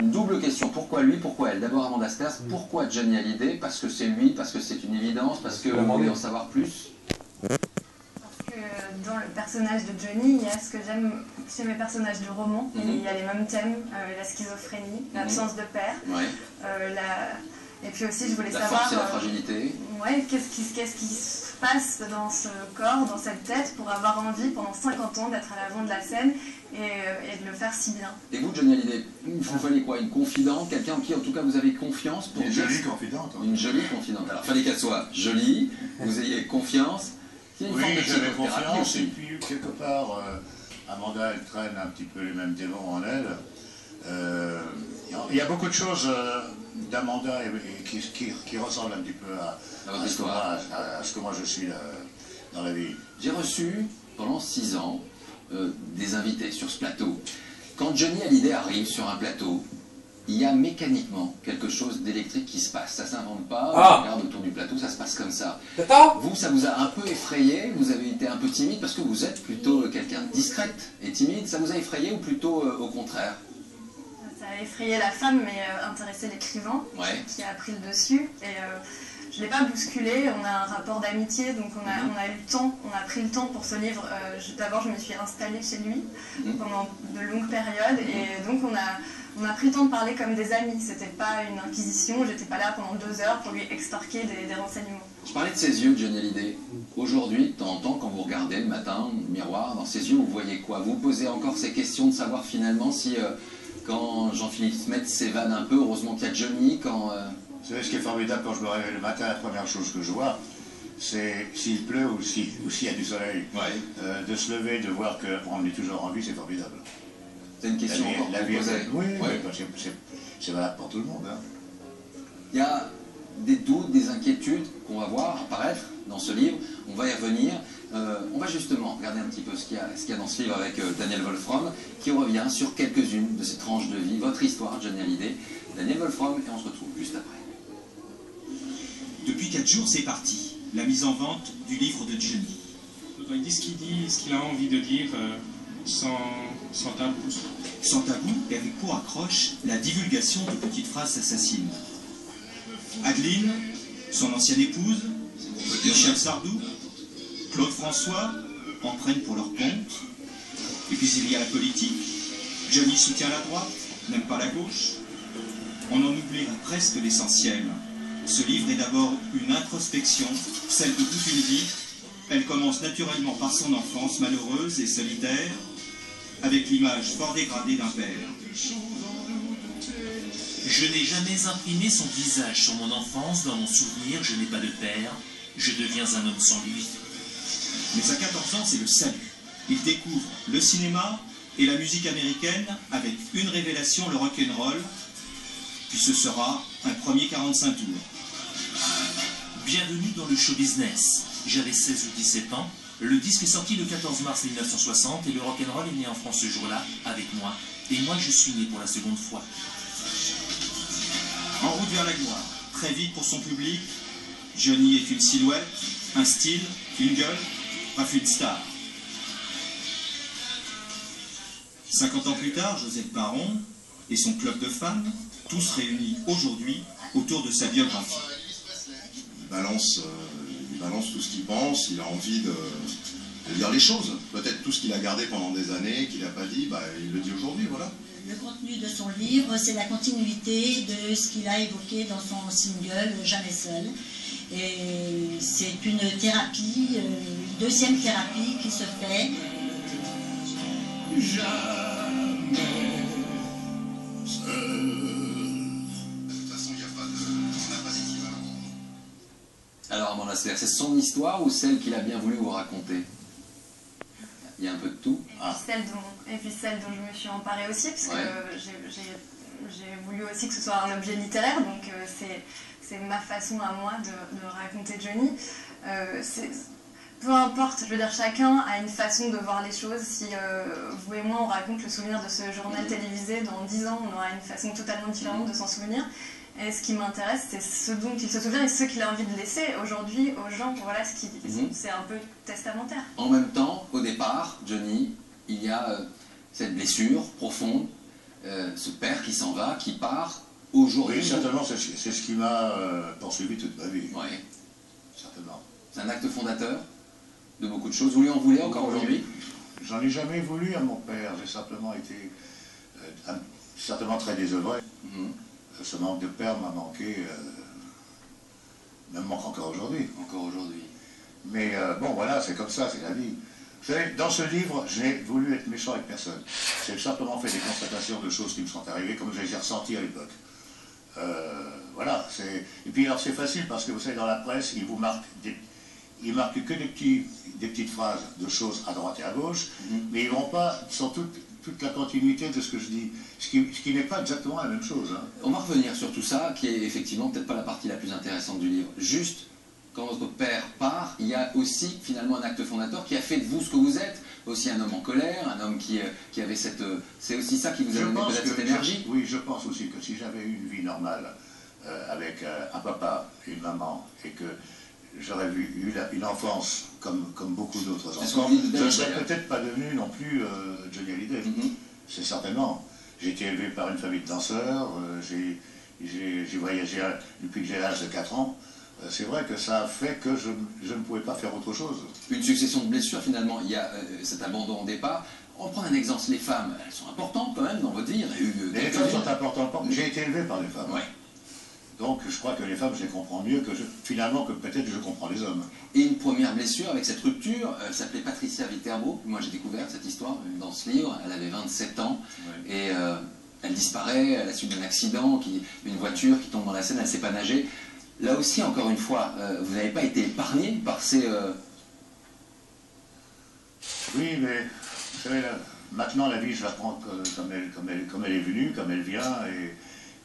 Une double question, pourquoi lui, pourquoi elle? D'abord Amanda Sters, pourquoi Johnny Hallyday? Parce que c'est lui, parce que c'est une évidence, parce que vous voulez en savoir plus? Parce que dans le personnage de Johnny, il y a ce que j'aime chez mes personnages de roman, il y a les mêmes thèmes, la schizophrénie, l'absence de père, et puis aussi je voulais savoir... La force et la fragilité. Ouais, qu'est-ce qui se passe dans ce corps, dans cette tête, pour avoir envie pendant 50 ans d'être à l'avant de la scène et de le faire si bien. Et vous, Johnny Hallyday, vous fallait quoi? Une confidente? Quelqu'un en qui en tout cas vous avez confiance pour... Une jolie confidente. Une jolie confidente. Alors fallait qu'elle soit jolie, vous ayez confiance. Oui, j'avais confiance, et puis quelque part, Amanda, elle traîne un petit peu les mêmes démons en elle. Il y a beaucoup de choses d'Amanda qui ressemblent un petit peu à ce que moi je suis dans la vie. J'ai reçu pendant 6 ans des invités sur ce plateau. Quand Johnny Hallyday arrive sur un plateau, il y a mécaniquement quelque chose d'électrique qui se passe. Ça ne s'invente pas, on regarde autour du plateau, ça se passe comme ça. Vous, ça vous a un peu effrayé? Vous avez été un peu timide parce que vous êtes plutôt quelqu'un de discrète et timide. Ça vous a effrayé ou plutôt au contraire? Ça a effrayé la femme, mais intéressé l'écrivain qui a pris le dessus. Et je ne l'ai pas bousculé, on a un rapport d'amitié, donc on a eu le temps, on a pris le temps pour ce livre. D'abord, je me suis installée chez lui pendant de longues périodes, et donc on a pris le temps de parler comme des amis. C'était pas une inquisition, j'étais pas là pendant 2 heures pour lui extorquer des renseignements. Je parlais de ses yeux, Johnny Hallyday. Aujourd'hui, de temps en temps, quand vous regardez le matin, le miroir, dans ses yeux, vous voyez quoi? Vous posez encore ces questions de savoir finalement si, quand Jean-Philippe Smets s'évade un peu, heureusement qu'il y a Johnny, quand... Vous savez, ce qui est formidable quand je me réveille le matin, la première chose que je vois, c'est s'il pleut ou s'il y a du soleil. De se lever, de voir qu'on est toujours en vie, c'est formidable. C'est une question encore posée. Oui, c'est valable pour tout le monde. Hein. Il y a des doutes, des inquiétudes qu'on va voir apparaître dans ce livre. On va y revenir. On va justement regarder un petit peu ce qu'il y a dans ce livre avec Daniel Wolfram, qui revient sur quelques-unes de ces tranches de vie, votre histoire, Johnny Hallyday. Daniel Wolfram, et on se retrouve juste après. Depuis 4 jours, c'est parti. La mise en vente du livre de Johnny. Il dit ce qu'il a envie de dire sans tabou. Sans tabou, Eric Poe accroche la divulgation de petites phrases assassines. Adeline, son ancienne épouse, Michel Sardou, Claude François en prennent pour leur compte. Et puis il y a la politique. Johnny soutient la droite, n'aime pas la gauche. On en oubliera presque l'essentiel. Ce livre est d'abord une introspection, celle de toute une vie. Elle commence naturellement par son enfance malheureuse et solitaire, avec l'image fort dégradée d'un père. Je n'ai jamais imprimé son visage sur mon enfance, dans mon souvenir, je n'ai pas de père, je deviens un homme sans lui. Mais à 14 ans, c'est le salut. Il découvre le cinéma et la musique américaine avec une révélation, le rock'n'roll, puis ce sera un premier 45 tours. Bienvenue dans le show business. J'avais 16 ou 17 ans. Le disque est sorti le 14 mars 1960 et le rock'n'roll est né en France ce jour-là, avec moi. Et moi, je suis né pour la seconde fois. En route vers la gloire, très vite pour son public, Johnny est une silhouette, un style, une gueule, bref une star. 50 ans plus tard, Joseph Baron et son club de fans, tous réunis aujourd'hui autour de sa biographie. Il balance tout ce qu'il pense, il a envie de dire les choses. Peut-être tout ce qu'il a gardé pendant des années, qu'il n'a pas dit, il le dit aujourd'hui, voilà. Le contenu de son livre, c'est la continuité de ce qu'il a évoqué dans son single « Jamais seul ». Et c'est une thérapie, une deuxième thérapie qui se fait. Jamais seul. De toute façon, il n'y a pas d'équivalent. Alors Amanda Sters, c'est son histoire ou celle qu'il a bien voulu vous raconter? Il y a un peu de tout. Et puis celle dont je me suis emparée aussi, parce que j'ai voulu aussi que ce soit un objet littéraire, donc c'est ma façon à moi de raconter Johnny. Peu importe, je veux dire, chacun a une façon de voir les choses. Si vous et moi on raconte le souvenir de ce journal télévisé, dans 10 ans on aura une façon totalement différente de s'en souvenir. Et ce qui m'intéresse, c'est ce dont il se souvient et ce qu'il a envie de laisser aujourd'hui aux gens. Voilà ce qu'il dit. C'est un peu testamentaire. En même temps, au départ, Johnny, il y a cette blessure profonde ce père qui s'en va, qui part aujourd'hui. Oui, certainement, c'est ce qui m'a poursuivi toute ma vie. Oui. Certainement. C'est un acte fondateur de beaucoup de choses. Vous lui en voulez encore aujourd'hui? J'en ai jamais voulu à mon père. J'ai simplement été certainement très désœuvré. Ce manque de père m'a manqué, me manque encore aujourd'hui. Encore aujourd'hui. Mais bon, voilà, c'est comme ça, c'est la vie. Vous savez, dans ce livre, j'ai voulu être méchant avec personne. J'ai simplement fait des constatations de choses qui me sont arrivées, comme je les ai ressenties à l'époque. Voilà, et puis alors c'est facile parce que vous savez, dans la presse, ils vous marquent ils marquent que des petites phrases de choses à droite et à gauche, mais ils ne vont pas sur toute la continuité de ce que je dis, ce qui n'est pas exactement la même chose. Hein. On va revenir sur tout ça, qui est effectivement peut-être pas la partie la plus intéressante du livre. Juste, quand votre père part, il y a aussi finalement un acte fondateur qui a fait de vous ce que vous êtes, aussi un homme en colère, un homme qui avait cette... C'est aussi ça qui vous a donné peut-être cette énergie. Oui, je pense aussi que si j'avais eu une vie normale, avec un papa et une maman, et que j'aurais eu une enfance comme beaucoup d'autres enfants, je ne serais peut-être pas devenu non plus Johnny Hallyday. C'est certainement. J'ai été élevé par une famille de danseurs, j'ai voyagé depuis que j'ai l'âge de 4 ans. C'est vrai que ça a fait que je ne pouvais pas faire autre chose. Une succession de blessures finalement, il y a cet abandon au départ. On prend un exemple, les femmes, elles sont importantes quand même dans votre vie. Les femmes sont importantes. J'ai été élevé par les femmes. Ouais. Donc je crois que les femmes, je les comprends mieux que finalement que peut-être je comprends les hommes. Et une première blessure avec cette rupture, elle s'appelait Patricia Viterbo. Moi j'ai découvert cette histoire dans ce livre, elle avait 27 ans et elle disparaît à la suite d'un accident, une voiture qui tombe dans la Seine, elle ne sait pas nager. Là aussi, encore une fois, vous n'avez pas été épargné par ces... Oui, mais vous savez, maintenant la vie, je la prends comme elle est venue, comme elle vient,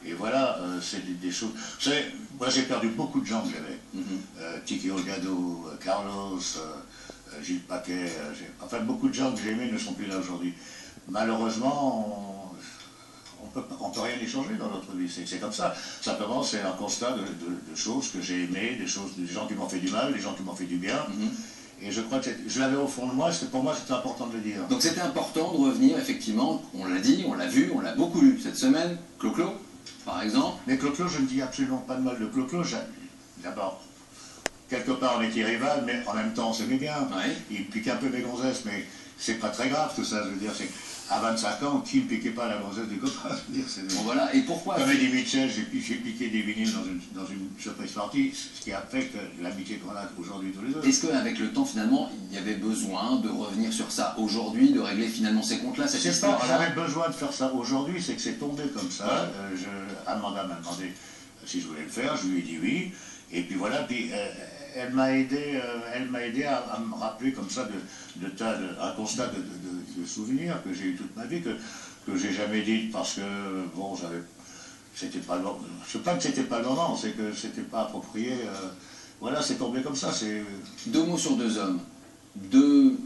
et voilà, c'est des choses... Vous savez, moi j'ai perdu beaucoup de gens que j'avais. Tiki Olgado, Carlos, Gilles Paquet, enfin beaucoup de gens que j'ai aimés ne sont plus là aujourd'hui. Malheureusement, on ne peut rien y changer dans notre vie, c'est comme ça. Simplement, c'est un constat de choses que j'ai aimées, des gens qui m'ont fait du mal, des gens qui m'ont fait du bien. Et je crois que je l'avais au fond de moi, pour moi c'était important de le dire. Donc c'était important de revenir, effectivement, on l'a dit, on l'a vu, on l'a beaucoup lu cette semaine, Clo-Clo, par exemple. Mais Clo-Clo, je ne dis absolument pas de mal de Clo-Clo. D'abord, quelque part on était rivales, mais en même temps on s'aimait bien. Il pique un peu mes gonzesses, mais c'est pas très grave tout ça, je veux dire, c'est... À 25 ans, qui ne piquait pas la gonzesse du copain? Bon voilà, et pourquoi? Comme Eddie Mitchell, j'ai piqué des vinyles dans une surprise party, ce qui a fait que l'amitié qu'on a aujourd'hui tous les deux. Est-ce qu'avec le temps, finalement, il y avait besoin de revenir sur ça aujourd'hui, de régler finalement ces comptes-là, cette histoire-là? J'avais besoin de faire ça aujourd'hui, c'est que c'est tombé comme ça. Amanda m'a demandé si je voulais le faire, je lui ai dit oui, et puis voilà, puis... elle m'a aidé à me rappeler comme ça un constat de souvenirs que j'ai eu toute ma vie, que j'ai jamais dit parce que, bon, c'était pas le moment. Je ne sais pas que c'était pas le moment, c'est que c'était pas approprié. Voilà, c'est tombé comme ça. Deux mots sur deux hommes, deux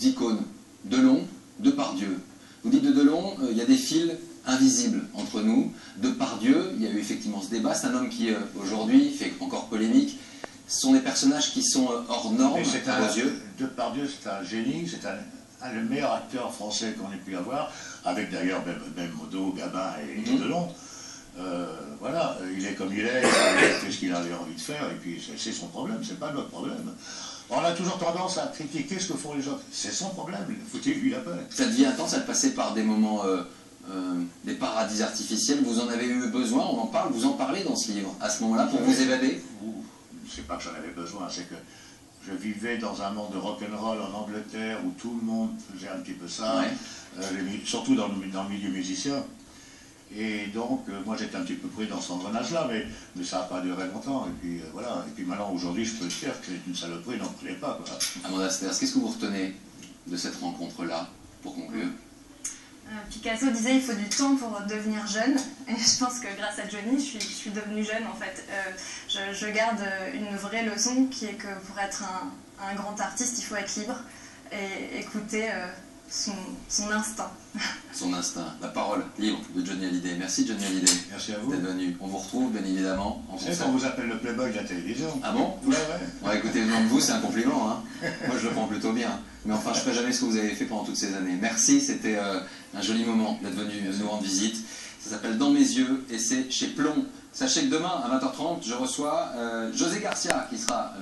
icônes, Delon, Depardieu. Vous dites de Delon, il y a des fils invisibles entre nous. Depardieu, il y a eu effectivement ce débat, c'est un homme qui aujourd'hui fait encore polémique. Ce sont des personnages qui sont hors normes à vos yeux. Depardieu, c'est un génie, c'est le meilleur acteur français qu'on ait pu avoir, avec d'ailleurs même Modo, Gabin et Delon. Voilà, il est comme il est, il fait ce qu'il avait envie de faire, et puis c'est son problème, c'est pas notre problème. On a toujours tendance à critiquer ce que font les autres. C'est son problème, foutez-lui la paix. Ça devient intense, ça passait par des moments, des paradis artificiels. Vous en avez eu besoin, on en parle, vous en parlez dans ce livre, à ce moment-là, pour vous évader? C'est pas que j'en avais besoin, c'est que je vivais dans un monde de rock'n'roll en Angleterre où tout le monde faisait un petit peu ça, surtout dans le milieu musicien. Et donc, moi j'étais un petit peu pris dans cet engrenage-là, mais ça n'a pas duré longtemps. Et puis voilà, et puis maintenant, aujourd'hui, je peux le dire que c'est une saloperie, n'en prenez pas. Quoi. Amanda Sters, qu'est-ce que vous retenez de cette rencontre-là, pour conclure? Picasso disait il faut du temps pour devenir jeune, et je pense que grâce à Johnny, je suis devenue jeune en fait. Je garde une vraie leçon qui est que pour être un grand artiste, il faut être libre et écouter son instinct. Son instinct, la parole libre de Johnny Hallyday. Merci Johnny Hallyday. Merci à vous. D'être venu. On vous retrouve bien évidemment en Vous savez concert. qu'on vous appelle le playboy de la télévision. Ah bon? Ouais. Ouais, écoutez, le nom de vous, c'est un compliment. Hein. Moi, je le prends plutôt bien. Mais enfin, je ne ferai jamais ce que vous avez fait pendant toutes ces années. Merci, c'était un joli moment d'être venu nous rendre visite. Ça s'appelle Dans mes yeux et c'est chez Plomb. Sachez que demain, à 20h30, je reçois José Garcia qui sera avec